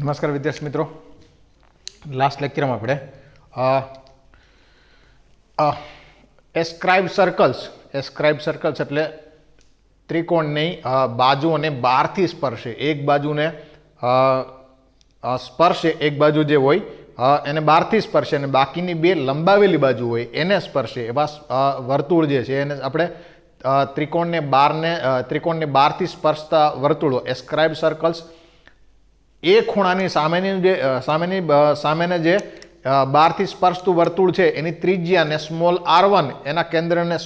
નમસ્કાર વિદ્યાર્થી મિત્રો, લાસ્ટ લેક્ચરમાં આપણે એસ્ક્રાઇબ સર્કલ્સ એટલે ત્રિકોણની બાજુઓને બહારથી સ્પર્શે, એક બાજુને સ્પર્શે, એક બાજુ જે હોય એને બહારથી સ્પર્શે અને બાકીની બે લંબાવેલી બાજુ હોય એને સ્પર્શે એવા વર્તુળ જે છે એને આપણે ત્રિકોણને બહારથી સ્પર્શતા વર્તુળો એસ્ક્રાઇબ સર્કલ્સ. એ ખૂણાની સામેને જે બહારથી સ્પર્શતું વર્તુળ છે એની ત્રિજ્યાને સ્મોલ r1, એના કેન્દ્રને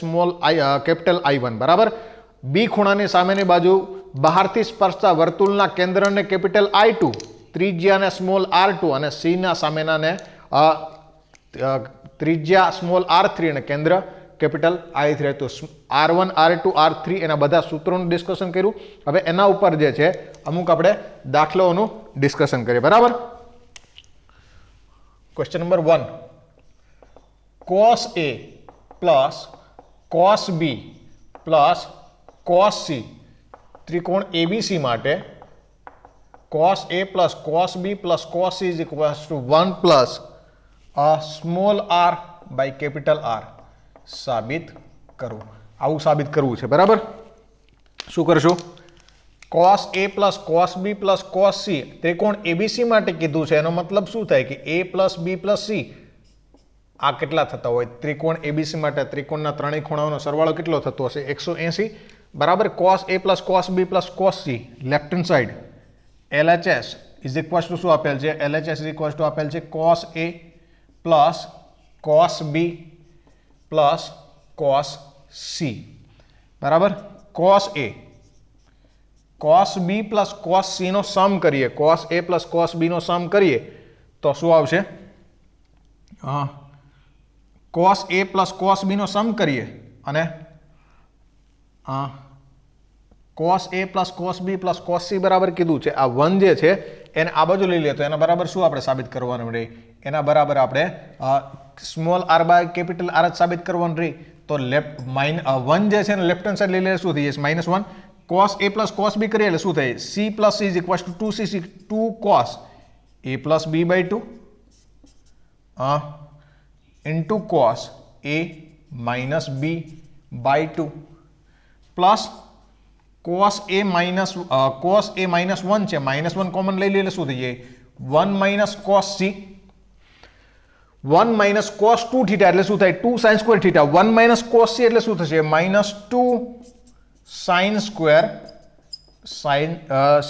કેપિટલ I1 બરાબર. બી ખૂણાની સામેની બાજુ બહારથી સ્પર્શતા વર્તુળના કેન્દ્રને કેપિટલ I2, ત્રિજ્યાને સ્મોલ r2 અને સી ના સામેનાને ત્રિજ્યા સ્મોલ r3 અને કેન્દ્ર કેપિટલ I3. તો R1, R2, R3 એના બધા સૂત્રોનું ડિસ્કશન કર્યું. હવે એના ઉપર જે છે અમુક આપણે દાખલાઓનું ડિસ્કશન કરીએ બરાબર. Question number 1, cos A plus cos B plus cos C ત્રિકોણ ABC માટે cos A plus cos B plus cos C is equals to 1 plus small r by capital R સાબિત કરવું. આવું સાબિત કરવું છે બરાબર. શું કરશું? cos A plus cos B plus cos C ત્રિકોણ ABC માટે કીધું છે. એનો મતલબ શું થાય કે A plus B plus C આ કેટલા થતા હોય? ત્રિકોણ ABC માટે ત્રિકોણના ત્રણેય ખૂણાઓનો સરવાળો કેટલો થતો હશે? 180 બરાબર. cos A plus cos B plus cos C left hand side LHS is equals to શું આપેલ છે? LHS ઇઝ ઇક્વલ્સ ટુ આપેલ છે cos A plus cos B plus cos C બરાબર. cos A cos B plus cos C નો સમ કરીએ, cos A plus cos B નો સમ કરીએ તો શું આવશે? cos A plus cos B નો સમ કરીએ અને cos A plus cos B plus cos C બરાબર કીધું છે. આ 1 જે છે એને આ બાજુ લઈ લે તો એના બરાબર શું આપણે સાબિત કરવાનું રહે? એના બરાબર આપણે small r by capital R જ સાબિત કરવાનું રહી. તો 1 જે છે ને લેફ્ટ હેન્ડ સાઈડ લઈ લે શું થઈ જશે? -1. cos A plus cos B કરીએ એટલે શું થાય? C plus C is equals to 2 cos A plus B by 2 into cos A minus B by 2 plus cos A minus 1 છે, -1 કોમન લઈ લે એટલે શું થઈ જાય? 1 minus cos C 1 minus cos 2 theta એટલે શું થાય? 2 sin square theta. 1 minus cos C એટલે શું થશે? -2 sin square sin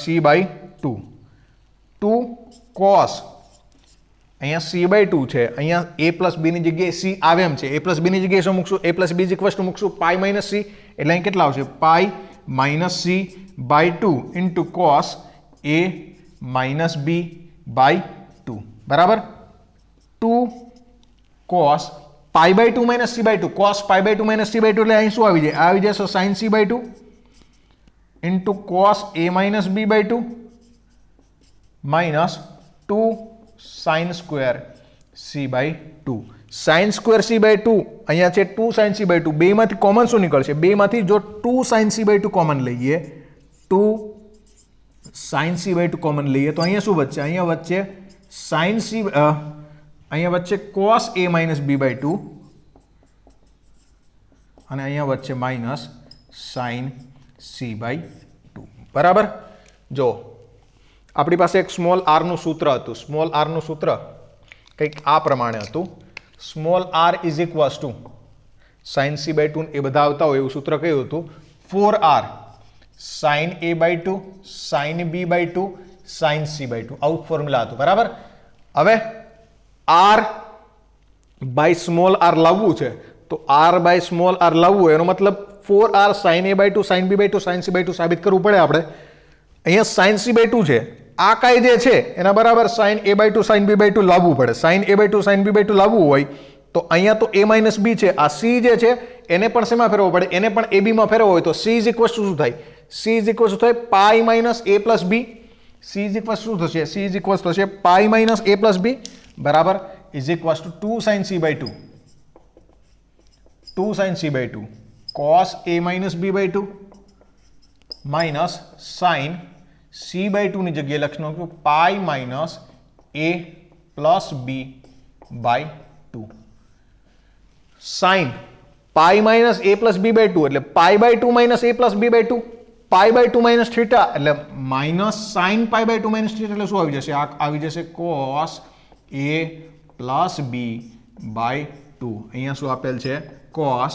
C by 2. 2 cos અહીંયા C બાય 2 છે, અહીંયા A પ્લસ B ની જગ્યાએ C આવે એમ છે. A પ્લસ B ની જગ્યાએ શું મૂકશું? A plus B is equals to મૂકશું પાઈ માઇનસ C એટલે અહીં કેટલા આવશે? Pi minus C by 2 into cos A minus B by 2 બરાબર. 2 cos pi by 2 minus C by 2, cos pi by 2 minus C by 2 એટલે અહીં શું આવી જાય? આવી જશે sin C by 2 into cos A minus B by 2 minus 2 sin square C by 2. sin square C by 2 અહીંયા છે 2 sin C બાય 2. બેમાંથી કોમન શું નીકળશે? બેમાંથી જો 2 sin C બાય 2 કોમન લઈએ, 2 sin C બાય 2 કોમન લઈએ તો અહીંયા શું વચ્ચે? અહીંયા વચ્ચે sin C, અહીંયા વચ્ચે cos A minus B by 2 અને અહીંયા વચ્ચે માઇનસ sin C બાય 2 બરાબર. જો આપણી પાસે એક સ્મોલ r નું સૂત્ર હતું. સ્મોલ r નું સૂત્ર કંઈક આ પ્રમાણે હતું. Small r is equals to sin C by 2 એ બધા આવતા હોય એવું સૂત્ર કયું હતું? 4r sin A by 2 sin B by 2 sin C by 2 આવું ફોર્મ્યુલા હતું બરાબર. હવે r બાય સ્મોલ r લાવવું છે તો r બાય સ્મોલ r લાવવું એનો મતલબ 4r sin A by 2 sin B by 2 sin C by 2 સાબિત કરવું પડે આપણે. અહીંયા sin C બાય 2 છે, આ કાંઈ જે છે એના બરાબર sin A by 2 sin B by 2 લાવવું પડે. sin A by 2 sin B by 2 લાવવું હોય તો અહીંયા તો A માઇનસ B છે, આ C જે છે એને પણ શેમાં ફેરવવો પડે? એને પણ AB માં ફેરવવો હોય તો C ઇઝ ઇક્વલ્સ ટુ શું થાય? C ઇઝ ઇક્વલ્સ ટુ થાય pi minus A plus B. C is equals શું થશે? C ઇઝ ઇક્વલ્સ થશે pi minus A plus B બરાબર is equals to 2 sin C by 2 2 sin C by 2 cos A minus B by 2 minus sin c by 2 ની જગ્યાએ લખવાનું pi minus a plus b by 2 sine pi minus a plus b by 2 એટલે pi by 2 minus a plus b by 2 pi by 2 minus theta એટલે minus sine pi by 2 minus theta એટલે શું આવી જશે? આ આવી જશે cos a plus b by 2. અહીંયા શું આપેલ છે? Cos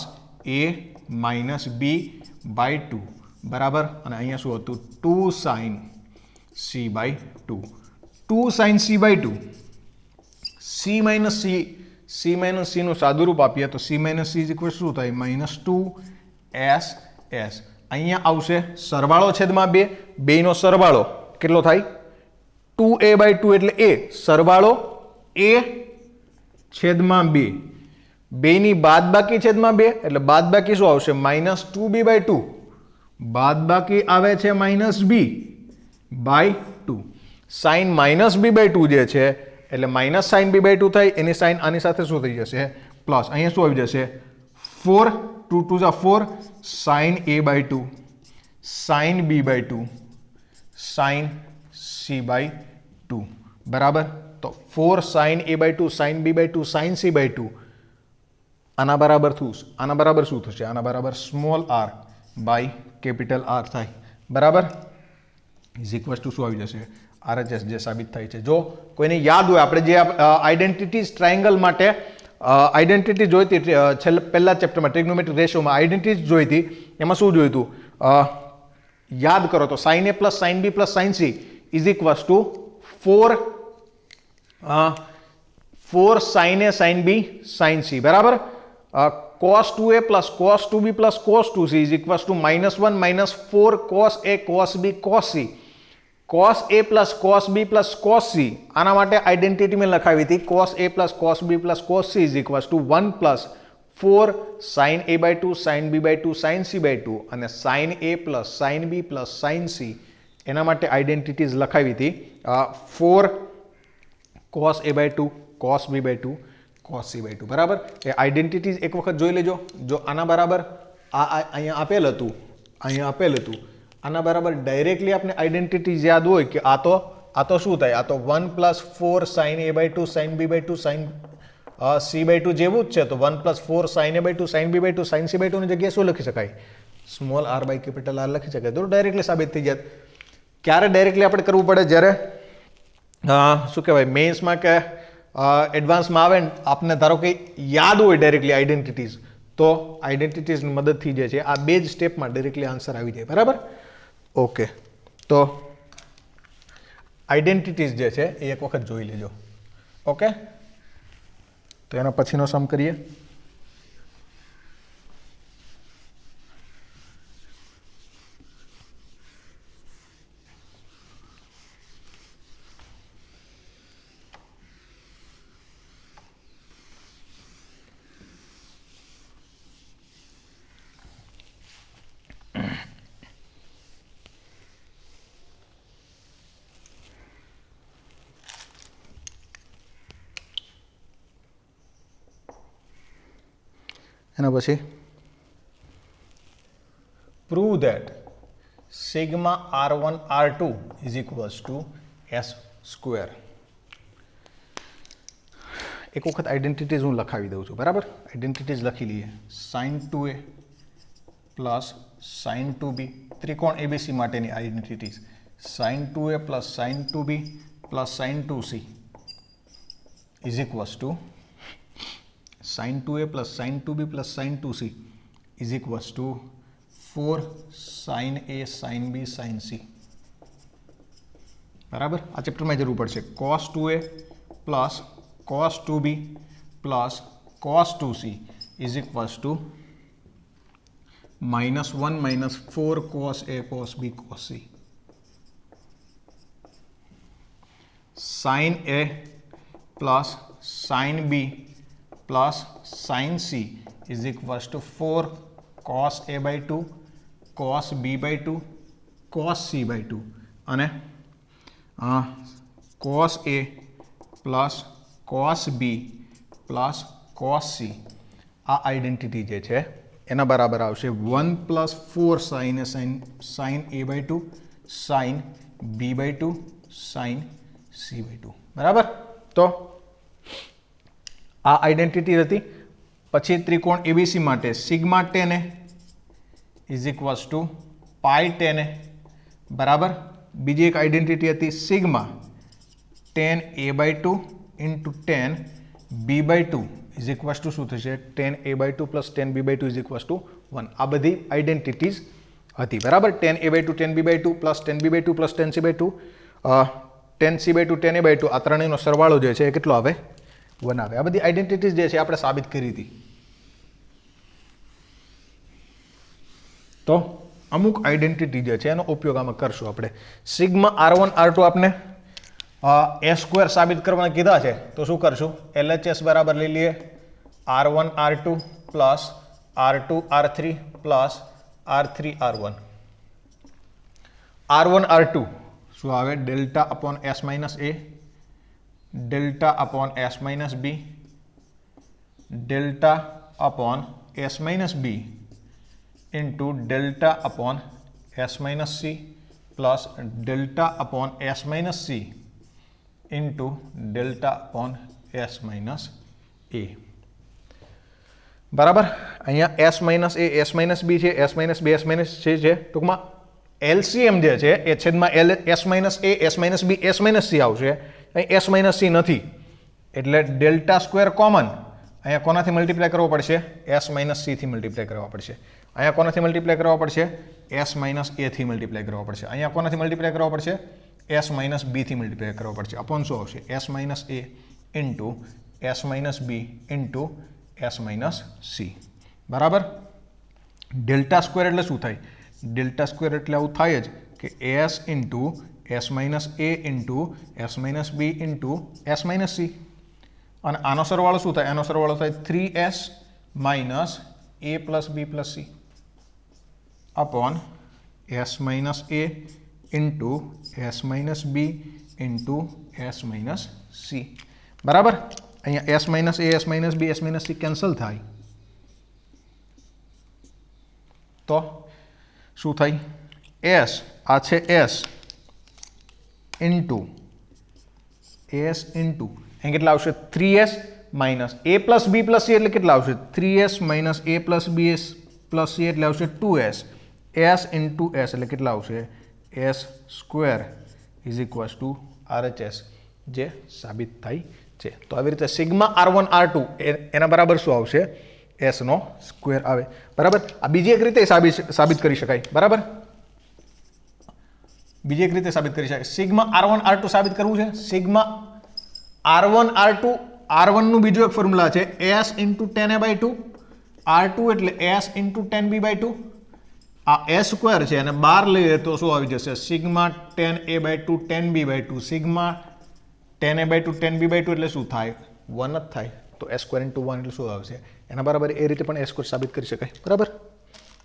a minus b by 2 બરાબર. અને અહીંયા શું હતું? 2 sine c by 2 2 sine c by 2 c minus c નું સાદુરૂપ આપીએ તો c minus c is equal શું થાય? Minus 2s s. અહીંયા આવશે સરવાળો છેદમાં 2 બેનો સરવાળો કેટલો થાય? 2a બાય 2 એટલે a સરવાળો a છેદમાં 2 બેની બાદબાકી છેદમાં 2 એટલે બાદબાકી શું આવશે? માઇનસ 2b બાય 2 બાદબાકી આવે છે minus b by 2 sine minus b by 2 જે છે એટલે માઇનસ સાઇન b બાય 2 થાય એની સાઇન આની સાથે શું થઈ જશે? પ્લસ. અહીંયા શું આવી જશે? 4 2 2 જા 4 sine a by 2 sine b by 2 sine c by 2 બરાબર. તો 4 sine a by 2 sine b by 2 sine c by 2 આના બરાબર શું થશે? આના બરાબર small r by capital R થાય બરાબર. ઇઝ ઇક્વલ ટુ શું આવી જશે? RHS જે સાબિત થાય છે. જો કોઈને યાદ હોય આપણે જે આઈડેન્ટિટીઝ ટ્રાયંગલ માટે આઈડેન્ટિટી જોઈતી પહેલા ચેપ્ટરમાં ટ્રિગ્નોમેટ્રિક રેશિયોમાં આઈડેન્ટિટીઝ જોઈતી એમાં શું જોયું હતું? યાદ કરો તો sine a plus sine b plus sine c is equal to 4 sine a sine b sine c બરાબર. cos 2a plus cos 2b plus cos 2c is equals to -1 minus 4 cos a cos b cos c. cos a plus cos b plus cos c આના માટે identity મેં લખાવી હતી cos a plus cos b plus cos c is equals to 1 plus 4 sin a by 2 sin b by 2 sin c by 2 અને sin a plus sin b plus sin c એના માટે આઈડેન્ટિટીઝ લખાવી હતી 4 cos a by 2 cos b by 2 cos c by 2 બરાબર. એ આઈડેન્ટિટીઝ એક વખત જોઈ લેજો. જો આના બરાબર અહીંયા આપેલ હતું આના બરાબર ડાયરેક્ટલી આપણે આઈડેન્ટિટીઝ યાદ હોય કે આ તો શું થાય? આ તો 1 plus 4 sin a by 2 sin b by 2 sin c by 2 જેવું જ છે. તો 1 plus 4 sin a by 2 sin b by 2 sin c by 2 ની જગ્યાએ શું લખી શકાય? Small r by capital R લખી શકાય. તો ડાયરેક્ટલી સાબિત થઈ જાય. ક્યારે ડાયરેક્ટલી આપણે કરવું પડે? જ્યારે શું કહેવાય મેન્સમાં કે એડવાન્સમાં આવે ને આપને ધારો કે યાદ હોય ડાયરેક્ટલી આઈડેન્ટિટીઝ તો આઈડેન્ટિટીઝની મદદથી જે છે આ બે જ સ્ટેપમાં ડાયરેક્ટલી આન્સર આવી જાય બરાબર. ઓકે, તો આઈડેન્ટિટીઝ જે છે એ એક વખત જોઈ લેજો. ઓકે, તો એના પછીનો સમ કરીએ. એના પછી prove that sigma r1 r2 is equals two s square. એક વખત આઈડેન્ટિટીઝ હું લખાવી દઉં છું બરાબર. આઈડેન્ટિટીઝ લખી લઈએ. sin 2a plus sin 2b ત્રિકોણ ABC માટેની આઈડેન્ટિટીઝ sin 2a plus sin 2b plus sin 2c is equals to sin 2a plus sin 2b plus sin 2c is equals to 4 sin a sin b sin c બરાબર. આ ચેપ્ટરમાં જરૂર પડશે. cos 2a plus cos 2b plus cos 2c is equals to -1 minus 4 cos a cos b cos c. sin a plus sin b plus sin c is equals to 4 cos a by 2 cos b by 2 cos c by 2 અને cos a plus cos b plus cos c આ identity જે છે એના બરાબર આવશે 1 plus 4 sin a by 2 sine b/2 sine c/2 બરાબર. તો આ આઈડેન્ટિટી હતી. પછી ત્રિકોણ એબીસી માટે sigma tan A is equals to pi tan A બરાબર. બીજી એક આઈડેન્ટિટી હતી sigma tan a/2 into tan b/2 is equals to શું થશે tan a/2 plus tan b/2 is equals to 1. આ બધી આઈડેન્ટિટીઝ હતી બરાબર. Tan a/2 tan b/2 plus tan b/2 plus tan c/2 tan c/2 tan a/2 આ ત્રણેયનો સરવાળો જે છે એ કેટલો આવે 1 આવે. આ બધી આઈડેન્ટિટીઝ જે છે આપણે સાબિત કરી હતી. તો અમુક આઈડેન્ટિટી જે છે એનો ઉપયોગ આમાં કરશું આપણે. સિગ્મા r1 r2 આપણે a સ્ક્વેર સાબિત કરવાના કીધા છે તો શું કરશું LHS બરાબર લઈ લઈએ r1 r2 plus r2 r3 plus r3 r1. r1 r2 શું આવે delta upon s minus a delta upon s minus b delta upon s minus b into delta upon s minus c plus delta upon s minus c into delta upon s minus a બરાબર. અહીંયા s minus a s minus b છે s minus b s minus c છે. ટૂંકમાં LCM જે છે એ છેદમાં s minus a s minus b s minus c આવશે. અહીં s માઇનસ c નથી એટલે ડેલ્ટા સ્ક્વેર કોમન અહીંયા કોનાથી મલ્ટીપ્લાય કરવો પડશે s માઇનસ c થી મલ્ટીપ્લાય કરવા પડશે. અહીંયા કોનાથી મલ્ટીપ્લાય કરવા પડશે s માઇનસ a થી મલ્ટીપ્લાય કરવા પડશે. અહીંયા કોનાથી મલ્ટીપ્લાય કરવા પડશે s માઇનસ b થી મલ્ટીપ્લાય કરવા પડશે. અપોન શું આવશે s minus a into s minus b into s minus c બરાબર. ડેલ્ટા સ્ક્વેર એટલે શું થાય ડેલ્ટા સ્ક્વેર એટલે આવું થાય જ કે s into s minus a into s minus b into s minus c અને આનો સરવાળો શું થાય આનો સરવાળો થાય 3s minus a plus b plus c upon s minus a into s minus b into s minus c બરાબર. અહીંયા s minus a s minus b s minus c cancel થાય તો શું થાય s આ છે s ઇન્ટુ s ઇન્ટુ અહીં કેટલા આવશે 3s minus a plus b plus c એટલે કેટલા આવશે 3s minus a plus b plus c એટલે આવશે 2s s ઇન્ટુ s એટલે કેટલા આવશે s square is equals two RHS જે સાબિત થાય છે. તો આવી રીતે સિગ્મા r1 r2 એના બરાબર શું આવશે s નો સ્ક્વેર આવે બરાબર. આ બીજી એક રીતે સાબિત કરી શકાય બરાબર. બીજી એક રીતે સાબિત કરી શકાય. સિગ્મા r1 r2 સાબિત કરવું છે સિગ્મા r1 r2 r1 નું બીજું એક ફોર્મ્યુલા છે s ઇન્ટુ 10a/2 r2 એટલે s ઇન્ટુ 10b/2 આ s સ્ક્વેર છે અને 12 લઈએ તો શું આવી જશે sigma 10a/2 10b/2 sigma 10a/2 10b/2 એટલે શું થાય 1 જ થાય. તો s સ્ક્વેર ઇન્ટુ 1 એટલે શું આવશે એના બરાબર એ રીતે પણ s સ્ક્વેર સાબિત કરી શકાય બરાબર.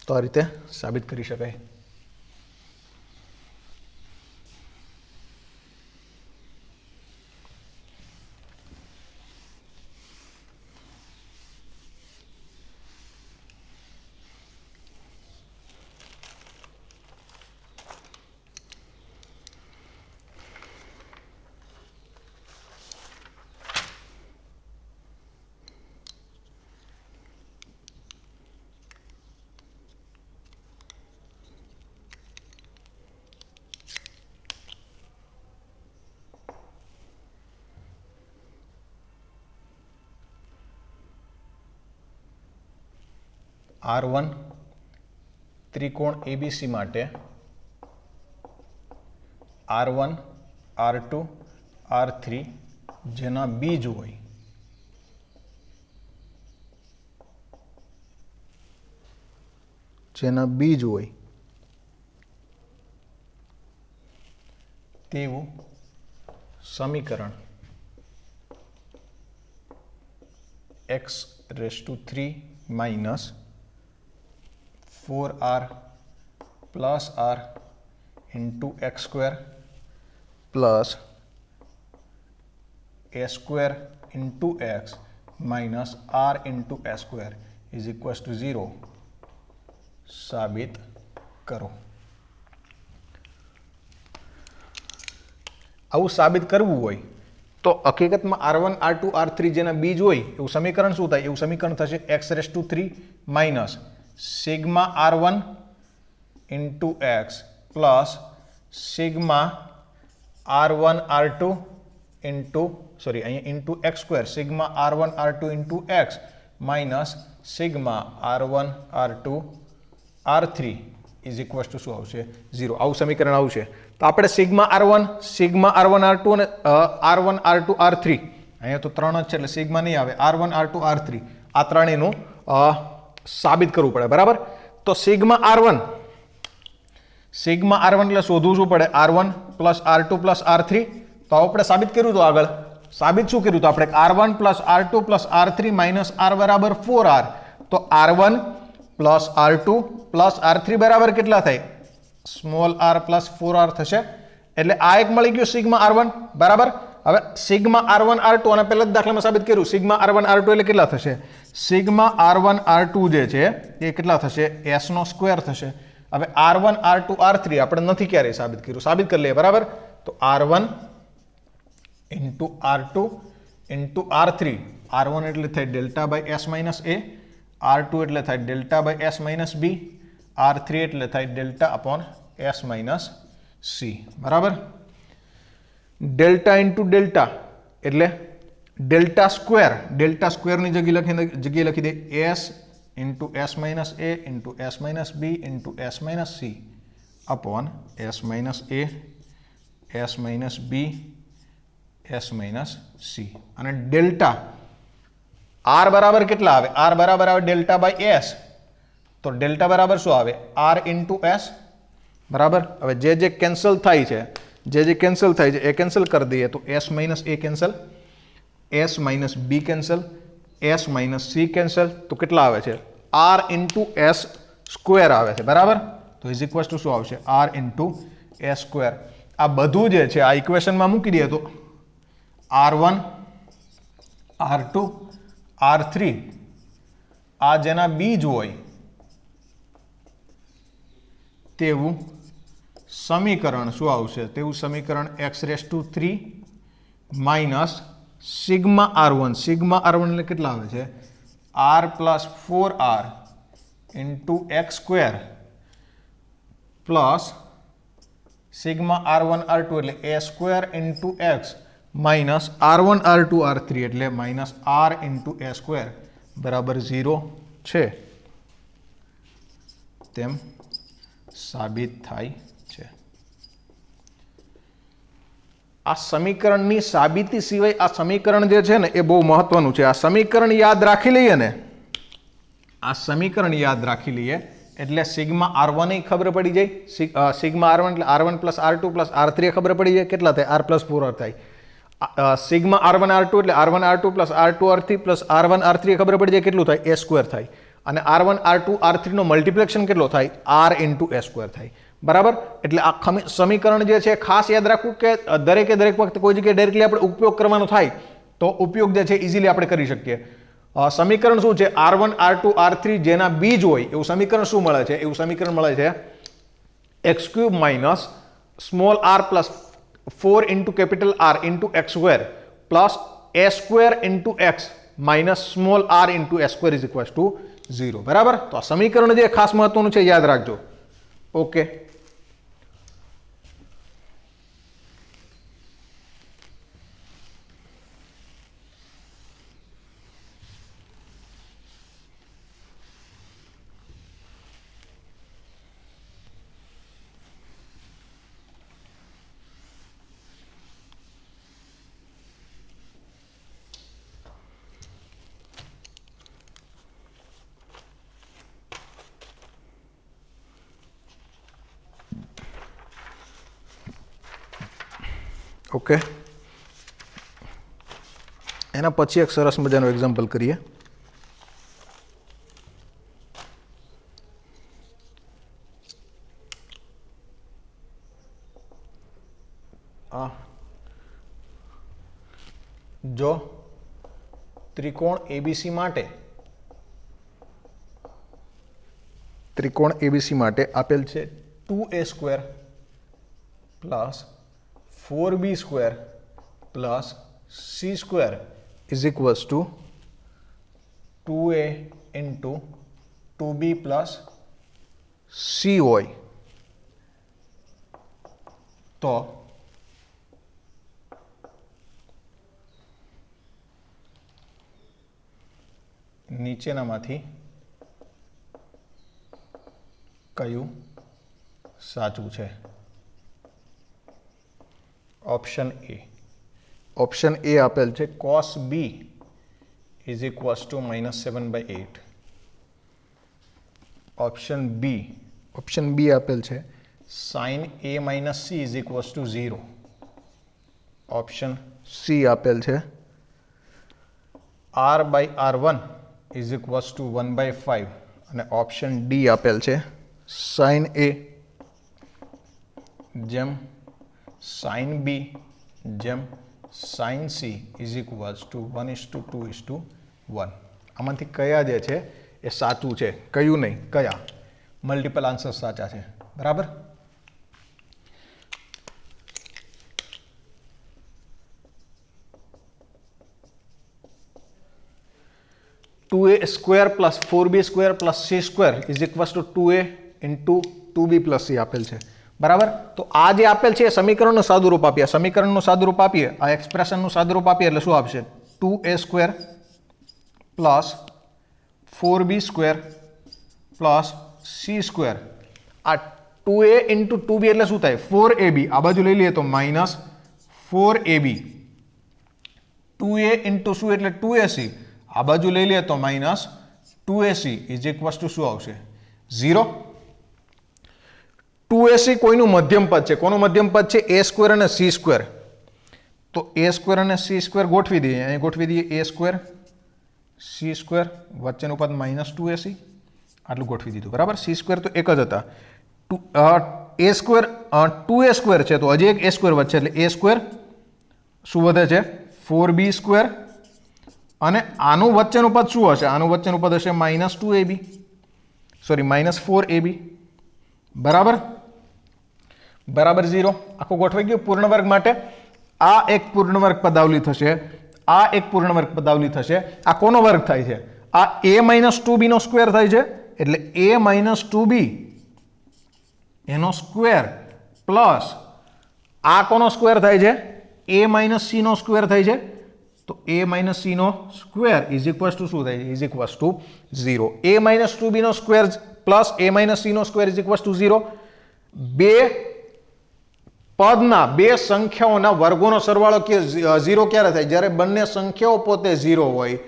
તો આ રીતે સાબિત કરી શકાય. R1 ત્રિકોણ ABC માટે R1 R2 R3 જેના બીજ હોય તેવું સમીકરણ x⁻³ minus 4r plus r into x square plus a square into x minus r into a square is equals to 0 સાબિત કરો. આવું સાબિત કરવું હોય તો હકીકતમાં R1 R2 R3 જેના બીજ હોય એવું સમીકરણ શું થાય? એવું સમીકરણ થશે x⁻³ minus sigma R1 into x plus sigma R1 R2 into into x² sigma R1 R2 into x minus sigma R1 R2 R3 is equals to શું આવશે? 0. આવું સમીકરણ આવશે. તો આપણે સિગ્મા R1 R2 અને R1 R2 R3 અહીંયા તો 3 જ છે એટલે સિગ્મા નહીં આવે. R1 R2 R3 આ ત્રણેયનું સાબિત કરવું પડે, બરાબર? તો સિગ્મા R1 એટલે શોધવું શું પડે? R1 plus R2 plus R3. તો આપણે સાબિત કર્યું હતું આગળ. સાબિત શું કર્યું હતું આપણે? R1 plus R2 plus R3 minus R બરાબર 4R. તો R1 plus R2 plus R3 બરાબર કેટલા થાય? સ્મોલ r પ્લસ 4r થશે. એટલે આ એક મળી ગયું સિગ્મા R1, બરાબર? હવે સિગ્મા R1 R2 અને પહેલા જ દાખલામાં સાબિત કર્યું સિગ્મા R1 R2 એટલે કેટલા થશે? સિગ્મા R1 R2 જે છે એ કેટલા થશે? s² થશે. હવે R1 R2 R3 આપણે નથી ક્યારેય સાબિત કર્યું, સાબિત કરી લઈએ, બરાબર? તો R1 into R2 into R3. R1 એટલે થાય delta by s minus a, R2 એટલે થાય delta by s minus b, R3 એટલે થાય delta upon s minus c, બરાબર? ડેલ્ટા ઇન્ટુ ડેલ્ટા એટલે ડેલ્ટા સ્ક્વેરની જગ્યાએ લખી દે s into s minus a into s minus b into s minus c upon s minus a, s minus b, s minus c. અને delta r બરાબર કેટલા આવે? r બરાબર આવે ડેલ્ટા બાય s. તો ડેલ્ટા બરાબર શું આવે? r ઇન્ટુ s, બરાબર? હવે જે કેન્સલ થાય છે એ કેન્સલ કરી દઈએ તો s minus a cancel, s minus b cancel, s minus c cancel. તો કેટલા આવે છે? r ઇન્ટુ s સ્ક્વેર આવે છે, બરાબર? તો ઇઝ ઇક્વલ્સ ટુ શું આવશે? r into s square. આ બધું જે છે આ ઇક્વેશનમાં મૂકી દઈએ તો R1 R2 R3 આ જેના બીજ હોય તેવું સમીકરણ શું આવશે? તેવું સમીકરણ x⁻³ માઇનસ સિગ્મા R1 એટલે કેટલા આવે છે? r plus 4r into x² plus sigma R1 R2 એટલે a² into x minus R1 R2 R3 એટલે માઇનસ r ઇન્ટુ a² બરાબર 0 છે તેમ સાબિત થાય છે. આ સમીકરણની સાબિતી સિવાય આ સમીકરણ જે છે ને એ બહુ મહત્વનું છે. આ સમીકરણ યાદ રાખી લઈએ એટલે સિગ્મા R1 ખબર પડી જાય. સિગ્મા R1 એટલે R1 plus R2 plus R3 ખબર પડી જાય કેટલા થાય? R પ્લસ 4R થાય. સિગ્મા R1 R2 એટલે R1 R2 plus R2 R3 plus R1 R3 ખબર પડી જાય કેટલું થાય? a² થાય. અને R1 R2 R3 નો મલ્ટિપ્લિકેશન કેટલો થાય? r ઇન્ટુ a² થાય, બરાબર? એટલે આ સમીકરણ જે છે ખાસ યાદ રાખવું કે દરેક વખતે કોઈ જગ્યાએ ડાયરેક્ટલી આપણે ઉપયોગ કરવાનો થાય તો ઉપયોગ જે છે ઇઝીલી આપણે કરી શકીએ. સમીકરણ શું છે? R1 R2 R3 જેના બીજ હોય એવું સમીકરણ શું મળે છે? એવું સમીકરણ મળે છે x³ minus small r plus 4 into capital R into x² plus a² into x minus small r into a² is equals to 0, બરાબર? તો આ સમીકરણ જે ખાસ મહત્વનું છે યાદ રાખજો. ઓકે, ઓકે, એના પછી એક સરસ મજાનું એક્ઝામ્પલ કરીએ. જો ત્રિકોણ ABC માટે આપેલ છે 2a² plus 4b² plus c² is equals to 2a into 2b plus c હોય તો નીચેનામાંથી કયું સાચું છે? ઓપ્શન એ આપેલ છે cos b is equals to -7/8. Option B આપેલ છે sin a - c is equals to 0. Option C આપેલ છે r/r1 ઇઝ ઇક્વલ્સ ટુ 1/5 અને ઓપ્શન ડી આપેલ છે sin a જેમ sin b જેમ sin c is equals two 1:2:1. આમાંથી કયા જે છે એ સાચું છે, કયું નહીં, કયા? મલ્ટિપલ આન્સર સાચા છે. બરાબર. Two a square plus 4b² plus c² is equals to 2a into 2b plus c આપેલ છે. બરાબર. તો આ જે આપેલ છે એ સમીકરણનું સાદુરૂપ આપીએ. સમીકરણનું સાદુરૂપ આપીએ, આ એક્સપ્રેશનનું સાદુરૂપ આપીએ એટલે શું આપશે? 2a² plus 4b² plus c². આ 2a ઇન્ટુ 2b એટલે શું થાય? 4ab. આ બાજુ લઈ લઈએ તો -4ab. 2a ઇન્ટુ શું એટલે 2ac. આ બાજુ લઈ લઈએ તો -2ac ઇઝ ઇક્વલ્સ ટુ શું આવશે? 0. 2ac કોઈનું મધ્યમ પદ છે? કોનું મધ્યમ પદ છે? a² અને c². તો a² અને c² ગોઠવી દઈએ. અહીં ગોઠવી દઈએ a² c² વચ્ચેનું પદ -2ac આટલું ગોઠવી દીધું. બરાબર. c² તો એક જ હતા. a² છે તો હજી એક a² વચ્ચે એટલે a² શું વધે છે? 4b² અને આનું વચ્ચેનું પદ શું હશે? આનું વચ્ચેનું પદ હશે -2ab, સોરી -4ab. બરાબર. બરાબર 0. આખું ગોઠવાઈ ગયું પૂર્ણ વર્ગ માટે. આ એક પૂર્ણ વર્ગ પદાવલી થશે, આ એક પૂર્ણ વર્ગ પદાવલી થશે. આ કોનો વર્ગ થાય છે? આ a - 2b નો સ્ક્વેર થાય છે એટલે a - 2b એનો સ્ક્વેર પ્લસ આ કોનો સ્ક્વેર થાય છે? a - c નો સ્ક્વેર થાય છે. તો a - c નો સ્ક્વેર ઇઝ ઇક્વલ્સ ટુ શું થાય? Is equals to 0. a - 2b નો સ્ક્વેર પ્લસ a - c નો સ્ક્વેર ઇઝ ઇક્વલ્સ ટુ 0. બે પદના બે સંખ્યાઓના વર્ગોનો સરવાળો 0 ક્યારે થાય? જ્યારે બંને સંખ્યાઓ પોતે 0 હોય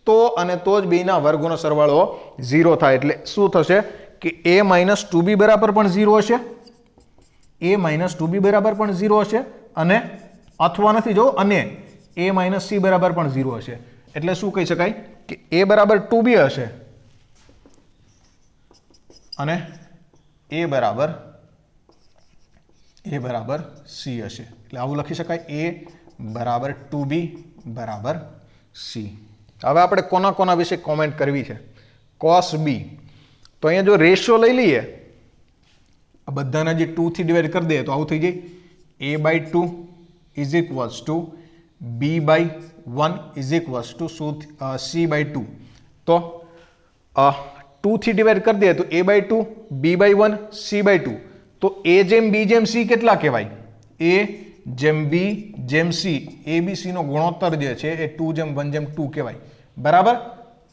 તો અને તો જ બેના વર્ગોનો સરવાળો 0 થાય. એટલે શું થશે કે a - 2b બરાબર પણ 0 હશે, a - 2b બરાબર પણ 0 હશે અને અથવા નથી જો અને a - c બરાબર પણ 0 હશે. એટલે શું કહી શકાય કે a બરાબર 2b હશે અને a બરાબર c હશે. એટલે આવું લખી શકાય a બરાબર 2b બરાબર c. હવે આપણે કોના કોના વિશે કોમેન્ટ કરવી છે? cos b. તો અહીંયા જો રેશિયો લઈ લઈએ, આ બધાના જે 2 થી ડિવાઈડ કરી દઈએ તો આવું થઈ જાય a/2 is equals two b/1 is equals two c/2. તો 2 થી ડિવાઈડ કરી દઈએ તો a/2 b/1 c/2. તો a જેમ b જેમ c કેટલા કહેવાય? a જેમ b જેમ c, abc નો ગુણોત્તર જે છે એ 2:1:2 કહેવાય. બરાબર.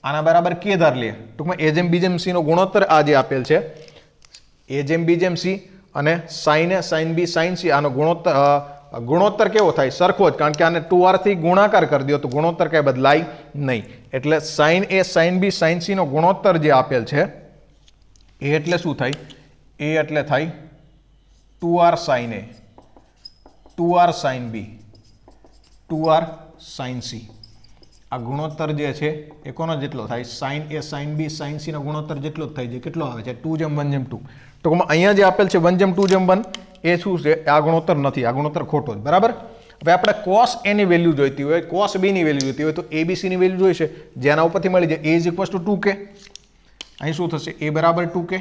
આના બરાબર કે ધાર લે. ટૂંકમાં a જેમ b જેમ c નો ગુણોત્તર આ જે આપેલ છે a જેમ b જેમ c અને sin a sin b sin c આનો ગુણોત્તર કેવો થાય? સરખો જ, કારણ કે આને 2r થી ગુણાકાર કરી દો તો ગુણોત્તર કઈ બદલાય નહીં. એટલે sin a sin b sin c નો ગુણોત્તર જે આપેલ છે એ એટલે શું થાય? એ એટલે થાય 2r sin a 2r sin b 2r sin c. આ ગુણોત્તર જે છે એ કોનો જેટલો થાય? sin a sin b sin c નો ગુણોત્તર જેટલો જ થાય છે. કેટલો આવે છે? 2:1:2. ટૂંકમાં અહીંયા જે આપેલ છે 1:2:1 એ શું છે? આ ગુણોત્તર નથી, આ ગુણોત્તર ખોટો જ. બરાબર. હવે આપણે cos a ની વેલ્યુ જોઈતી હોય, cos b ની વેલ્યુ જોઈતી હોય તો abc ની વેલ્યુ જોઈશે, જેના ઉપરથી મળી જાય a is equals two 2k. અહીં શું થશે? a બરાબર 2k,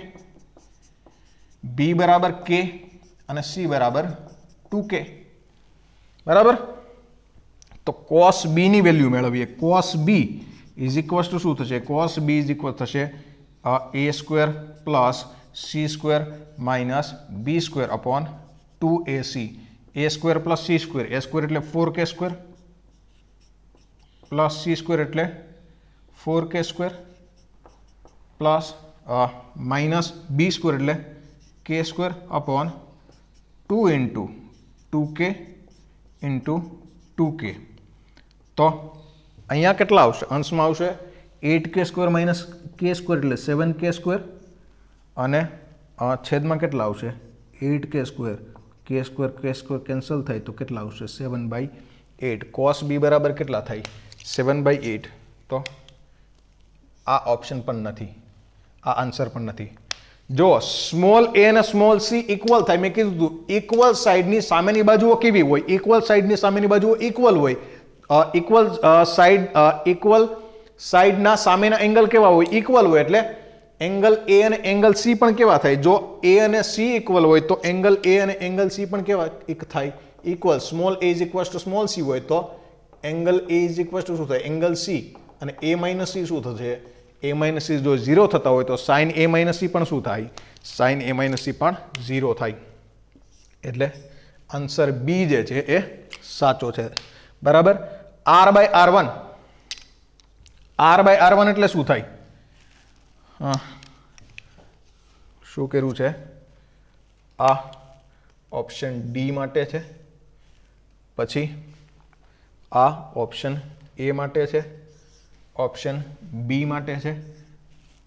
b બરાબર k અને c બરાબર 2k. બરાબર. તો cos b ની વેલ્યુ મેળવીએ. cos b is equals to શું થશે? cos b ઇઝ ઇક્વલ થશે a square plus c square minus b square upon 2ac. a square plus c square, a square એટલે 4k square plus c square એટલે 4k square plus minus b square એટલે k square upon 2 into 2k into 2k. તો અહીંયા કેટલા આવશે? અંશમાં આવશે 8k square minus k square એટલે 7k સ્ક્વેર અને છેદમાં કેટલા આવશે? 8k square, k square cancel થાય તો કેટલા આવશે? 7/8. cos b બરાબર કેટલા થાય? 7/8. તો આ ઓપ્શન પણ નથી, આ આન્સર પણ નથી. જો સ્મોલ a અને સ્મોલ c ઇક્વલ થાય, મેં કીધું હતું ઇક્વલ સાઈડની સામેની બાજુઓ કેવી હોય? ઇક્વલ સાઈડની સામેની બાજુઓ ઇક્વલ હોય. ઇક્વલ સાઈડના સામેના એંગલ કેવા હોય? ઇક્વલ હોય. એટલે એંગલ a અને એંગલ c પણ કેવા થાય? જો a અને c ઇક્વલ હોય તો એંગલ a અને એંગલ c પણ કેવા થાય? Equal. Small a is equal two small c હોય તો angle a is equal to શું થાય? Angle c. અને a માઇનસ c શું થશે? a માઇનસ c જો 0 થતા હોય તો સાઇન a માઇનસ c પણ શું થાય? સાઇન a માઇનસ c પણ 0 થાય. એટલે આન્સર બી જે છે એ સાચો છે. બરાબર. r by r1, r by r1 એટલે શું થાય? શું કર્યું છે? આ ઓપ્શન ડી માટે છે, પછી આ ઓપ્શન એ માટે છે, ઓપ્શન બી માટે છે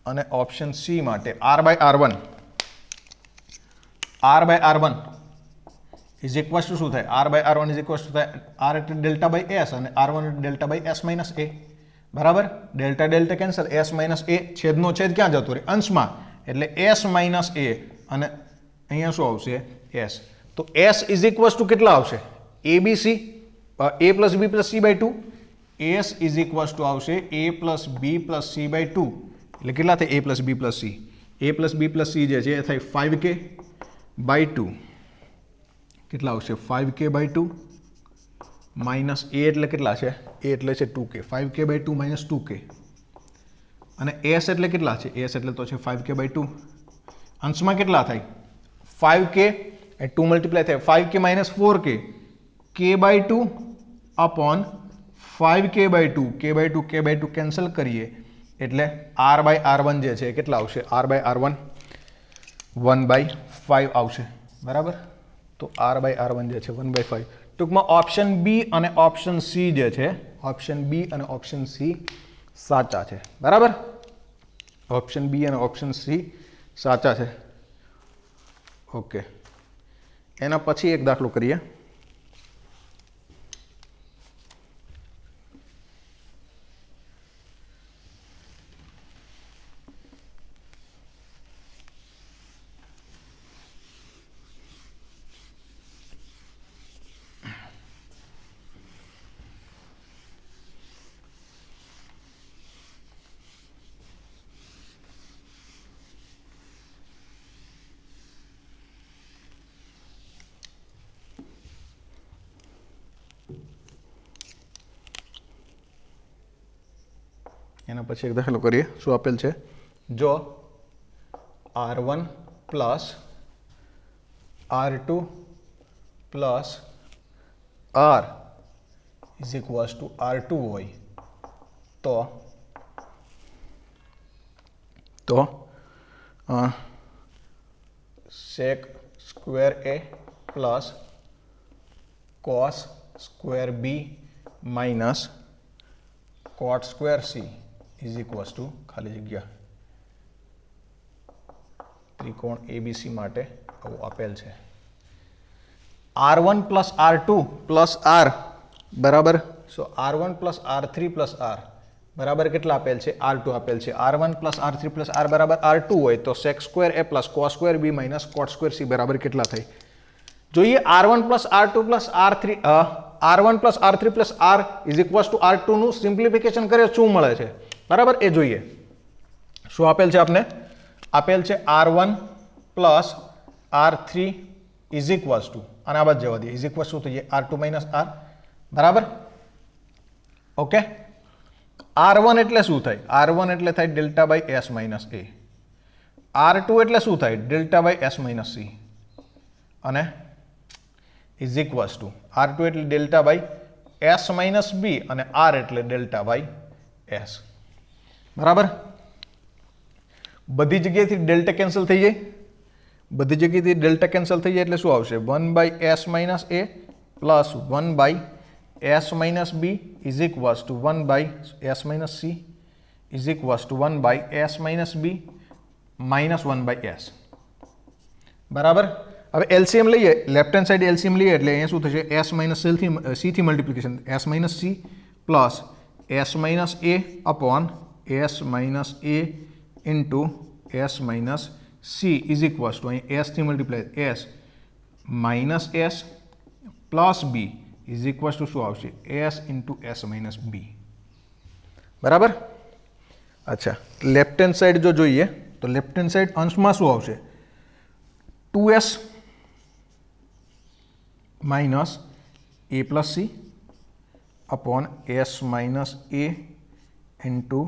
અને ઓપ્શન સી માટે. r by r1, r by r1 is equal to શું થાય? r by r1 is equal to થાય r એટલે ડેલ્ટા બાય s અને r1 એટલે delta by s minus a. બરાબર. Delta delta cancel, s minus a, છેદનો છેદ ક્યાં જતો રહે? અંશમાં. એટલે s માઇનસ a અને અહીંયા શું આવશે? s. તો s ઇઝ ઇક્વલ ટુ કેટલા આવશે? abc, a plus b plus c by 2. s is equal to આવશે a plus b plus c by 2. એટલે કેટલા થાય? a plus b plus c. a plus b plus c જે છે એ થાય 5k by 2. કેટલા આવશે? 5k બાય 2 માઇનસ a એટલે કેટલા છે? a એટલે છે 2k. 5k by 2 minus 2k. અને s એટલે કેટલા છે? s એટલે તો છે 5k બાય 2. અંશમાં કેટલા થાય? 5k એ 2 મલ્ટીપ્લાય થાય 5k minus 4k, k by 2 upon 5k by 2, k by 2 k by 2 cancel કરીએ એટલે r બાય r1 જે છે કેટલા આવશે? r બાય r1 1/5 આવશે. બરાબર. તો r બાય r1 જે છે 1/5. ટૂંકમાં ઓપ્શન બી અને ઓપ્શન સી જે છે, ઓપ્શન બી અને ઓપ્શન સી સાચા છે. બરાબર. ઓપ્શન બી અને ઓપ્શન સી સાચા છે. ઓકે. એના પછી એક દાખલો કરીએ. એના પછી એક દાખલો કરીએ. શું આપેલ છે? જો r1 plus r2 plus r is equals two r2 હોય તો sec square a plus cos square b minus cot square c is equals two ખાલી જગ્યા ત્રિકોણ ABC માટે આવું આપેલ છે. r1 plus r2 plus r બરાબર. સો r1 plus r3 plus r બરાબર કેટલા આપેલ છે? r2 આપેલ છે. r1 plus r3 plus r બરાબર r2 હોય તો sec square a plus cos square b minus cot square c બરાબર કેટલા થાય? જોઈએ r1 plus r2 plus r3 r1 plus r3 plus r is equals two r2 નું simplification કરે શું મળે છે? બરાબર. એ જોઈએ. શું આપેલ છે આપને? આપેલ છે r1 plus r3 is equals two અને આ બાજુ જવા દઈએ. ઇઝ ઇક્વલ શું થઈ જાય R2 માઇનસ R. બરાબર. ઓકે. R1 એટલે શું થાય? R1 એટલે થાય delta by S minus A. R2 એટલે શું થાય? Delta by S minus C. અને ઇઝ ઇક્વલ ટુ R2 એટલે delta by S minus B અને R એટલે ડેલ્ટા બાય S. બરાબર. બધી જગ્યાએથી ડેલ્ટા કેન્સલ થઈ જાય. બધી જગ્યાએથી ડેલ્ટા કેન્સલ થઈ જાય એટલે શું આવશે? 1 by S minus A plus 1 by S minus B is equals to 1 by S minus C is equals to 1 by S minus B minus 1 by S. બરાબર. હવે એલસીએમ લઈએ, લેફ્ટ હેન્ડ સાઈડ એલસીએમ લઈએ એટલે અહીંયા શું થશે? S minus C થી multiplication S minus C plus S minus A upon S minus A into S minus C is equals two અહીં S થી multiply S minus S plus B is equals to શું આવશે? S into S minus B. બરાબર. અચ્છા, left hand side જો જોઈએ તો left hand side અંશમાં શું આવશે? 2S minus A plus C upon S minus A into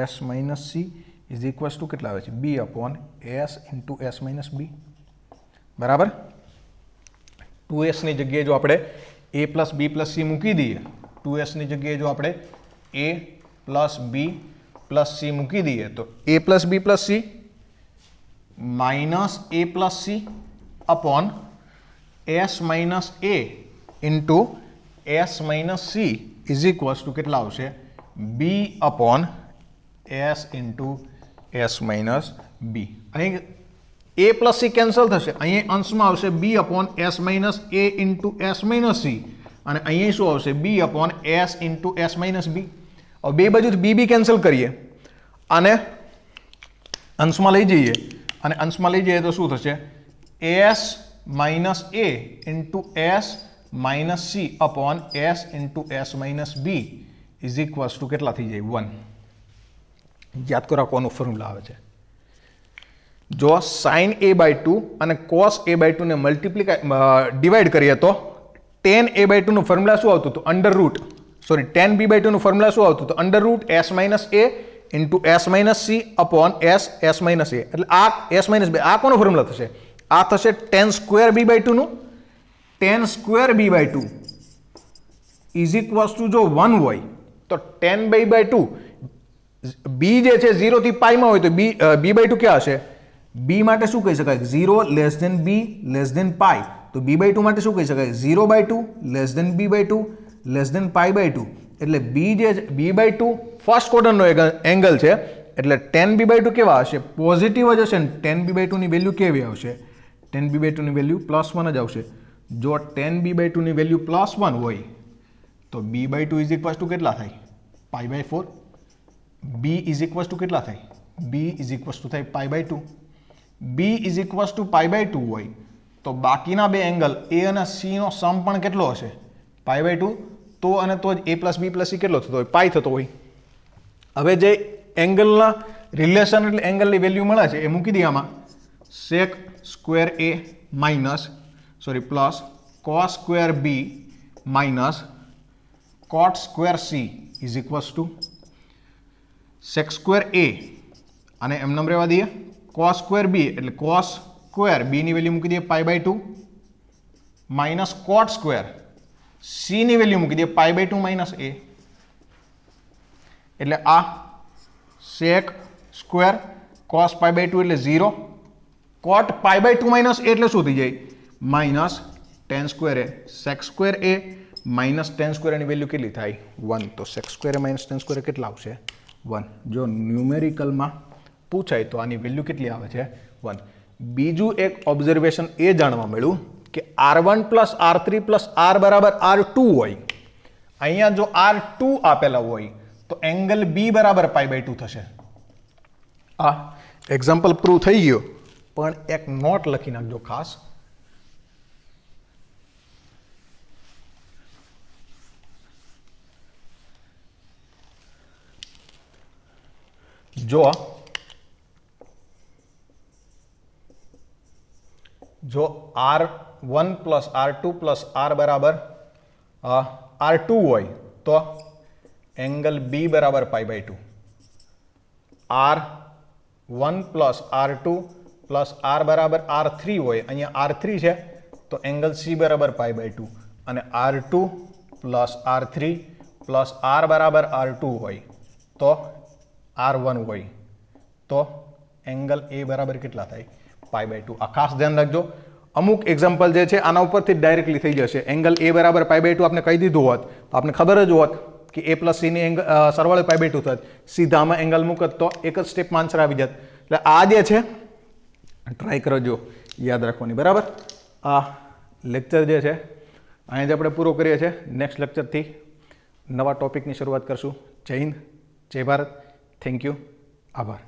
S minus C is equals to કેટલા આવે છે? B upon S into S minus B. બરાબર. 2Sની જગ્યાએ જો આપણે A plus B plus C મૂકી દઈએ, 2Sની જગ્યાએ જો આપણે A plus B plus C મૂકી દઈએ તો A plus B plus C minus A plus C upon S minus A into S minus C is equals to કેટલા આવશે? B upon S into S minus B. અહીં A plus C cancel થશે, અહીં અંશમાં આવશે B upon S minus A into S minus C અને અહીં શું આવશે? B upon S into S minus B. હવે બે બાજુથી B કેન્સલ કરીએ અને અંશમાં લઈ જઈએ અને અંશમાં લઈ જઈએ તો શું થશે? S minus A into S minus C upon S into S minus B is equals to કેટલા થઈ જાય? 1. યાદ કરો કોનો ફોર્મ્યુલા આવે છે? જો સાઇન A બાય 2 અને કોસ A બાય 2 ને ડિવાઈડ કરીએ તો tan A બાય 2 નું ફોર્મ્યુલા શું આવતું હતું? Under root tan B by 2 નું ફોર્મ્યુલા શું આવતું હતું? Under root S minus A into S minus C upon S minus A. એટલે આ S માઇનસ B, આ કોનો ફોર્મ્યુલા થશે? આ થશે tan સ્ક્વેર B બાય 2 નું. tan square B by 2 is equals to જો 1 હોય તો tan B બાય 2 B જે છે 0 થી પાઈ માં હોય તો B બાય 2 ક્યાં હશે? B માટે શું કહી શકાય? 0 less than B less than pi. તો B બાય 2 માટે શું કહી શકાય? 0 by 2 less than B by 2 less than pi by 2. એટલે B જે B બાય 2 ફર્સ્ટ ક્વોડરન્ટનો એંગલ છે એટલે tan B બાય 2 કેવા હશે? પોઝિટિવ જ હશે ને tan B બાય 2 ની વેલ્યુ કેવી આવશે? tan B બાય 2 ની વેલ્યુ +1 જ આવશે. જો tan B બાય 2 ની વેલ્યુ +1 હોય તો B by 2 is equals to કેટલા થાય? Pi by 4. B is equals to કેટલા થાય? B ઇઝ ઇક્વલ્સ ટુ થાય pi by 2. B is equals to pi by 2 હોય તો બાકીના બે એંગલ A અને C નો સમ પણ કેટલો હશે? Pi by 2. તો અને તો જ A plus B plus C કેટલો થતો હોય? પાઈ થતો હોય. હવે જે એંગલના રિલેશન એટલે એંગલની વેલ્યુ મળે છે એ મૂકી દઈએ આમાં. sec square A minus plus cos square B minus cot square C is equals to sec square A અને એમ નંબર રહેવા દઈએ. cos સ્ક્વેર B એટલે cos સ્ક્વેર B ની વેલ્યુ મૂકી દઈએ pi by 2 minus cot square C ની value મૂકી દઈએ પાઈ બાય 2 માઇનસ A. એટલે આ sec square cos pi by 2 એટલે 0, cot પાઈ બાય 2 માઇનસ A એટલે શું થઈ જાય? Minus tan square A. sec square A minus tan square એની વેલ્યુ કેટલી થાય? 1. તો sec square A minus tan square કેટલા આવશે? 1. જો ન્યુમેરિકલમાં પૂછાય તો આની વેલ્યુ કેટલી આવે છે? 1. બીજું એક ઓબ્ઝર્વેશન એ જાણવા મળ્યું કે R1 plus R3 plus R બરાબર R2 હોય. અહીંયા જો R2 આપેલા હોય તો એંગલ B બરાબર પાઈ બાય 2 થશે. આ એક્ઝામ્પલ પ્રૂવ થઈ ગયો પણ એક નોટ લખી નાખજો ખાસ. જો R R1 plus R2 plus R બરાબર R2 હોય તો એંગલ B બરાબર π/2. R1 plus R2 plus R બરાબર R3 હોય, અહીંયા R3 છે તો એંગલ C બરાબર π/2 અને R2 plus R3 plus R બરાબર R2 હોય તો R1 હોય તો એંગલ A બરાબર કેટલા થાય? π/2. આ ખાસ ધ્યાન રાખજો. અમુક એક્ઝામ્પલ જે છે આના ઉપરથી ડાયરેક્ટલી થઈ જશે. એંગલ A બરાબર π/2 આપણે કહી દીધું હોત તો આપણે ખબર જ હોત કે A પ્લસ C ની એંગલ સરવાળે π/2 થાત. સીધા આમાં એંગલ મૂકત તો એક જ સ્ટેપમાં આન્સર આવી જાત. એટલે આ જે છે ટ્રાય કરજો યાદ રાખવાની. બરાબર. આ લેક્ચર જે છે અહીંયા જ આપણે પૂરો કરીએ છીએ. નેક્સ્ટ લેક્ચરથી નવા ટોપિકની શરૂઆત કરશું. જય હિન્દ, જય ભારત. Thank you. આભાર.